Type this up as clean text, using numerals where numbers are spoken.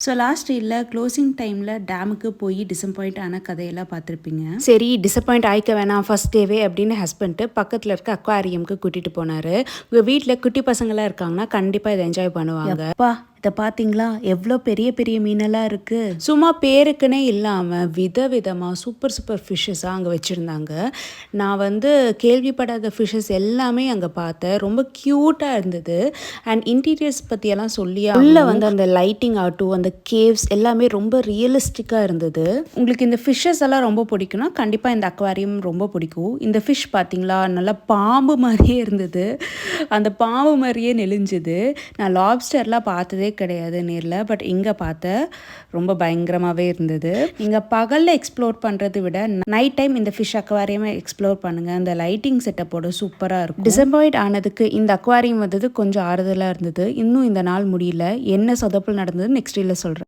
So last ரீல்ல closing டைமில் டேமுக்கு போய் டிசப்பாயிண்ட் ஆன கதையெல்லாம் பார்த்துருப்பீங்க. சரி டிசப்பாயிண்ட் ஆயிக்க வேணாம் ஃபர்ஸ்ட் டேவே அப்படின்னு ஹஸ்பண்ட் பக்கத்தில் இருக்க அக்வாரியம்க்கு கூட்டிகிட்டு போனார். உங்கள் வீட்டில் குட்டி பசங்களாம் இருக்காங்கன்னா கண்டிப்பாக இதை என்ஜாய் பண்ணுவாங்க. அப்பா இதை பார்த்தீங்களா, எவ்வளோ பெரிய பெரிய மீனெல்லாம் இருக்குது. சும்மா பேருக்குன்னே இல்லாமல் விதவிதமாக சூப்பர் சூப்பர் ஃபிஷ்ஷஸாக அங்கே வச்சுருந்தாங்க. நான் கேள்விப்படாத ஃபிஷ்ஷஸ் எல்லாமே அங்கே பார்த்தேன். ரொம்ப க்யூட்டாக இருந்தது. அண்ட் இன்டீரியர்ஸ் பற்றியெல்லாம் சொல்லி உள்ளே அந்த லைட்டிங் ஆகட்டும், அந்த கேவ்ஸ் எல்லாமே ரொம்ப ரியலிஸ்டிக்காக இருந்தது. உங்களுக்கு இந்த ஃபிஷ்ஷஸ் எல்லாம் ரொம்ப பிடிக்கும்னா கண்டிப்பாக இந்த அக்வாரியம் ரொம்ப பிடிக்கும். இந்த ஃபிஷ் பார்த்தீங்களா, நல்லா பாம்பு மாதிரியே இருந்தது. அந்த பாம்பு மாதிரியே நெளிஞ்சுது. நான் லாப்ஸ்டர்லாம் பார்த்ததே கிடையாது நேரில், பட் இங்கே பார்த்தேன். ரொம்ப பயங்கரமாகவே இருந்தது. நீங்கள் பகலில் எக்ஸ்ப்ளோர் பண்ணுறதை விட நைட் டைம் இந்த ஃபிஷ் அக்வாரியமை எக்ஸ்ப்ளோர் பண்ணுங்கள். அந்த லைட்டிங் செட்டப்போட சூப்பராக இருக்கும். டிசப்பாயிண்ட் ஆனதுக்கு இந்த அக்வாரியம் கொஞ்சம் ஆறுதலாக இருந்தது. இன்னும் இந்த நாள் முடியல. என்ன சொதப்பல் நடந்தது நெக்ஸ்ட் ரீல்ல சொல்கிறேன்.